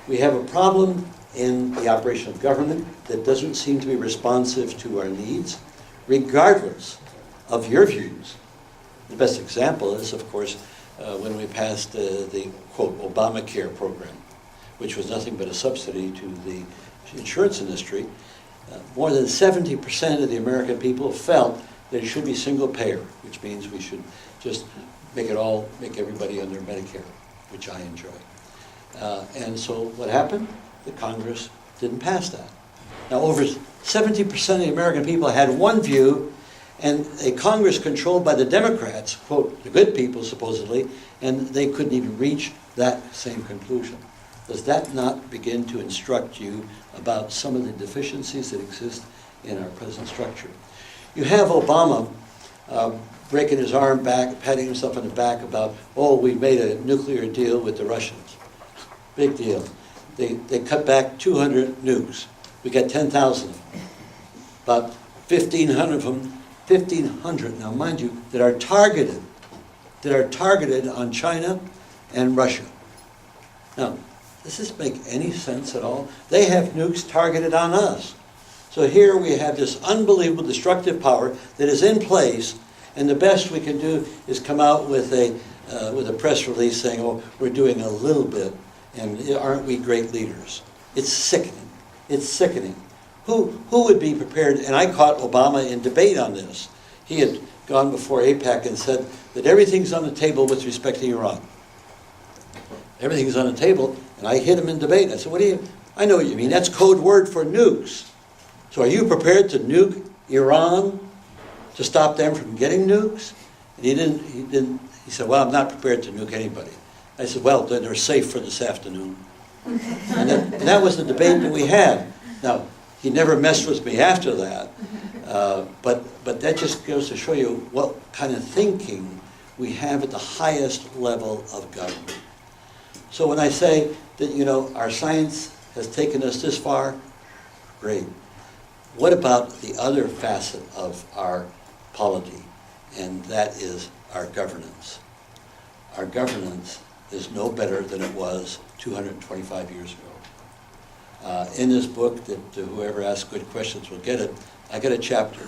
We have a problem in the operation of government that doesn't seem to be responsive to our needs, regardless of your views. The best example is, of course, when we passed the, quote, Obamacare program, which was nothing but a subsidy to the insurance industry. More than 70% of the American people felt that it should be single payer, which means we should just make everybody under Medicare, which I enjoy. And so what happened? The Congress didn't pass that. Now, over 70% of the American people had one view, and a Congress controlled by the Democrats, quote, the good people supposedly, and they couldn't even reach that same conclusion. Does that not begin to instruct you about some of the deficiencies that exist in our present structure? You have Obama breaking his arm back, patting himself on the back about, oh, we made a nuclear deal with the Russians. Big deal. They cut back 200 nukes. We got 10,000 of them. About 1,500 of them, 1,500, now mind you, that are targeted on China and Russia. Now, does this make any sense at all? They have nukes targeted on us. So here we have this unbelievable destructive power that is in place, and the best we can do is come out with a press release saying, oh, we're doing a little bit, and aren't we great leaders? It's sickening. It's sickening. Who would be prepared? And I caught Obama in debate on this. He had gone before AIPAC and said that everything's on the table with respect to Iran. Everything's on the table, and I hit him in debate. I said, I know what you mean. That's code word for nukes. So are you prepared to nuke Iran to stop them from getting nukes? And he said, well, I'm not prepared to nuke anybody. I said, well, then they're safe for this afternoon. And that was the debate that we had. Now, he never messed with me after that, but that just goes to show you what kind of thinking we have at the highest level of government. So when I say that, our science has taken us this far, great. What about the other facet of our polity? And that is our governance. Our governance is no better than it was 225 years ago. In this book, that whoever asks good questions will get it, I got a chapter.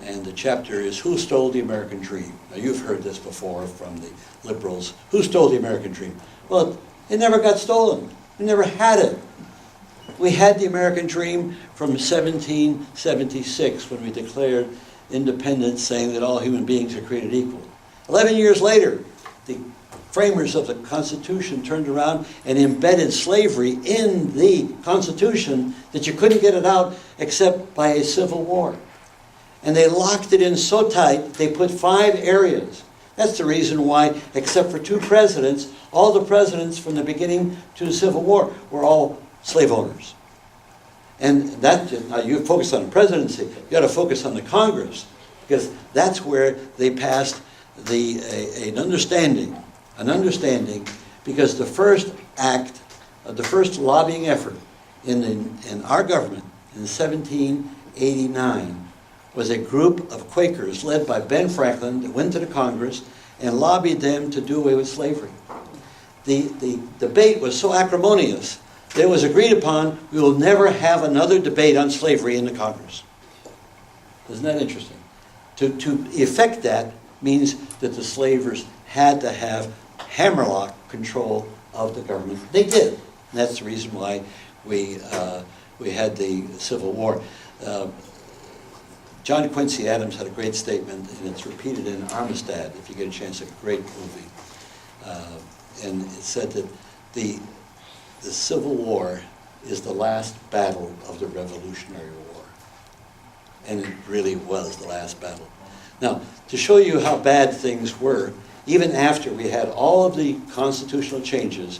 And the chapter is, Who Stole the American Dream? Now, you've heard this before from the liberals. Who stole the American dream? Well, it never got stolen. We never had it. We had the American dream from 1776 when we declared independence, saying that all human beings are created equal. 11 years later, the framers of the Constitution turned around and embedded slavery in the Constitution that you couldn't get it out except by a civil war. And they locked it in so tight, they put 5 areas. That's the reason why, except for 2 presidents, all the presidents from the beginning to the Civil War were all slave owners. And now you focus on the presidency, you got to focus on the Congress, because that's where they passed an understanding, because the first act, the first lobbying effort in our government in 1789 was a group of Quakers led by Ben Franklin that went to the Congress and lobbied them to do away with slavery. The debate was so acrimonious that it was agreed upon we will never have another debate on slavery in the Congress. Isn't that interesting? To effect that means that the slavers had to have hammerlock control of the government. They did. And that's the reason why we had the Civil War. John Quincy Adams had a great statement, and it's repeated in Armistead, if you get a chance, a great movie. And it said that the Civil War is the last battle of the Revolutionary War. And it really was the last battle. Now, to show you how bad things were, even after we had all of the constitutional changes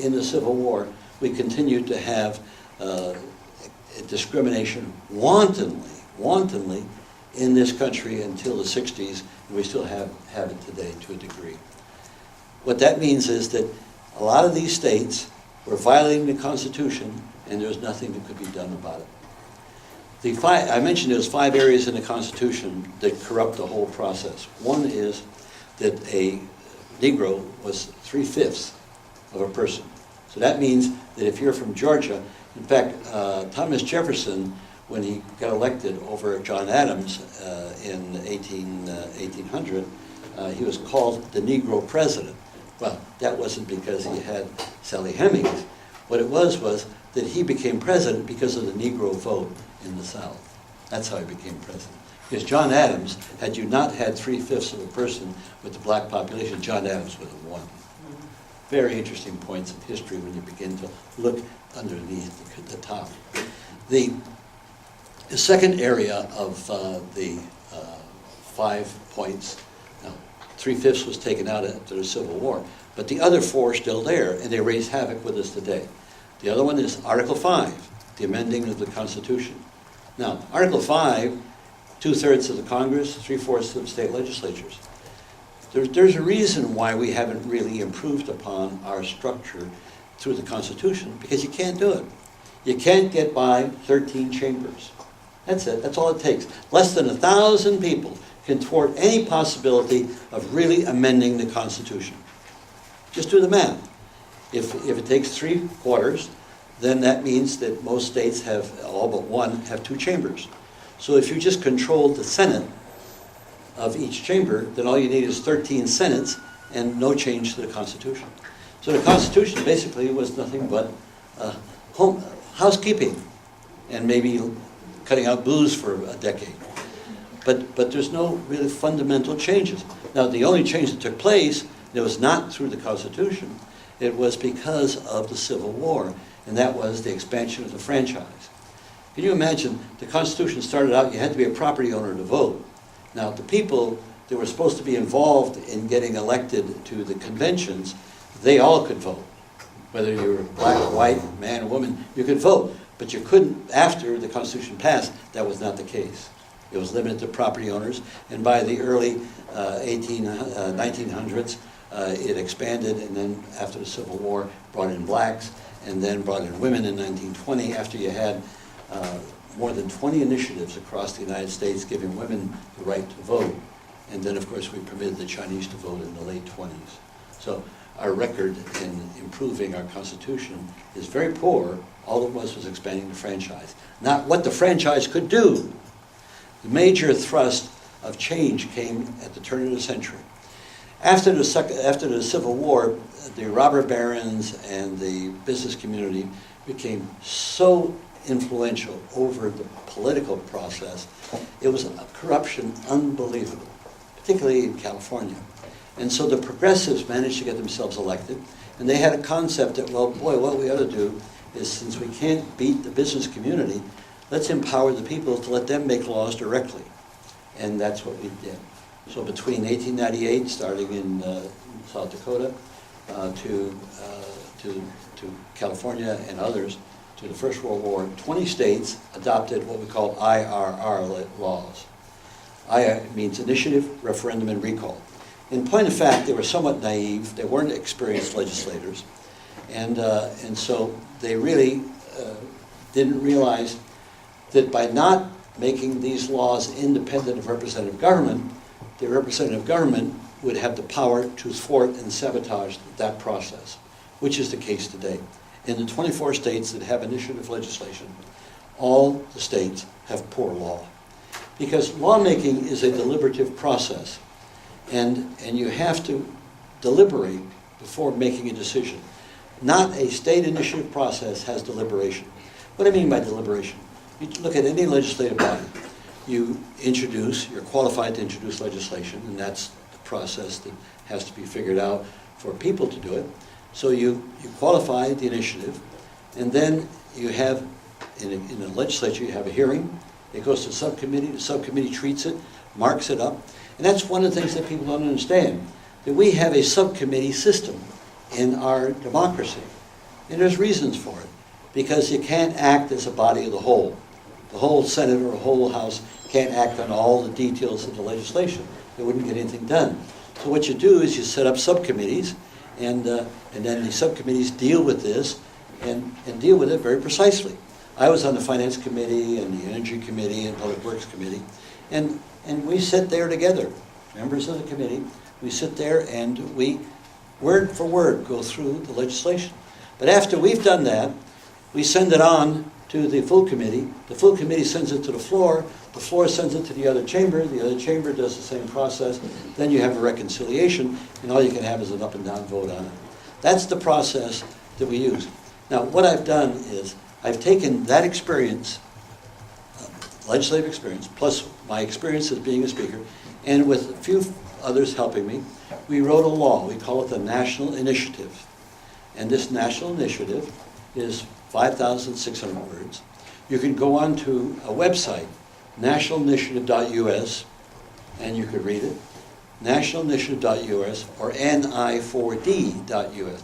in the Civil War, we continued to have discrimination wantonly in this country until the 60s, and we still have it today to a degree. What that means is that a lot of these states were violating the Constitution, and there was nothing that could be done about it. I mentioned there's 5 areas in the Constitution that corrupt the whole process. One is that a Negro was 3/5 of a person. So that means that if you're from Georgia, in fact, Thomas Jefferson, when he got elected over John Adams in 1800, he was called the Negro President. Well, that wasn't because he had Sally Hemings. What it was that he became president because of the Negro vote in the South. That's how he became president. Because John Adams, had you not had 3/5 of a person with the black population, John Adams would have won. Very interesting points of history when you begin to look underneath the top. The second area of the 5 points, now 3/5 was taken out after the Civil War, but the other 4 are still there, and they raise havoc with us today. The other one is Article 5, the amending of the Constitution. Now, Article 5, 2/3 of the Congress, 3/4 of the state legislatures. There's a reason why we haven't really improved upon our structure through the Constitution, because you can't do it. You can't get by 13 chambers. That's it. That's all it takes. Less than 1,000 people can thwart any possibility of really amending the Constitution. Just do the math. If it takes 3/4, then that means that most states have, all but one, have 2 chambers. So if you just controlled the Senate of each chamber, then all you need is 13 Senates and no change to the Constitution. So the Constitution basically was nothing but housekeeping and maybe cutting out booze for a decade. But there's no really fundamental changes. Now, the only change that took place, it was not through the Constitution, it was because of the Civil War, and that was the expansion of the franchise. Can you imagine, the Constitution started out, you had to be a property owner to vote. Now, the people that were supposed to be involved in getting elected to the conventions, they all could vote. Whether you were black, white, man, or woman, you could vote. But you couldn't, after the Constitution passed, that was not the case. It was limited to property owners, and by the early 1900s, it expanded, and then after the Civil War, brought in blacks, and then brought in women in 1920, after you had more than 20 initiatives across the United States giving women the right to vote. And then, of course, we permitted the Chinese to vote in the late 20s. So our record in improving our Constitution is very poor. All it was expanding the franchise, not what the franchise could do. The major thrust of change came at the turn of the century. After the Civil War, the robber barons and the business community became so influential over the political process. It was a corruption unbelievable, particularly in California. And so the progressives managed to get themselves elected, and they had a concept that, well, boy, what we ought to do is, since we can't beat the business community, let's empower the people to let them make laws directly. And that's what we did. So between 1898, starting in South Dakota, to California and others, to the First World War, 20 states adopted what we call IRR laws. I means initiative, referendum, and recall. In point of fact, they were somewhat naive. They weren't experienced legislators. And so they really didn't realize that by not making these laws independent of representative government, the representative government would have the power to thwart and sabotage that process, which is the case today. In the 24 states that have initiative legislation, all the states have poor law. Because lawmaking is a deliberative process, and you have to deliberate before making a decision. Not a state initiative process has deliberation. What do I mean by deliberation? You look at any legislative body. You're qualified to introduce legislation, and that's the process that has to be figured out for people to do it. So you qualify the initiative, and then you have, in the legislature, you have a hearing. It goes to subcommittee. The subcommittee treats it, marks it up. And that's one of the things that people don't understand, that we have a subcommittee system in our democracy. And there's reasons for it, because you can't act as a body of the whole. The whole Senate or whole House can't act on all the details of the legislation. They wouldn't get anything done. So what you do is you set up subcommittees, and then the subcommittees deal with this and deal with it very precisely. I was on the Finance Committee and the Energy Committee and Public Works Committee, and we sit there together, members of the committee. We sit there and we, word for word, go through the legislation. But after we've done that, we send it on to the full committee. The full committee sends it to the floor sends it to the other chamber does the same process, then you have a reconciliation, and all you can have is an up and down vote on it. That's the process that we use. Now, what I've done is, I've taken that experience, legislative experience, plus my experience as being a speaker, and with a few others helping me, we wrote a law. We call it the National Initiative. And this National Initiative is 5,600 words. You can go on to a website, nationalinitiative.us, and you could read it. Nationalinitiative.us or ni4d.us,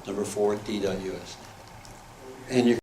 number 4d.us. And you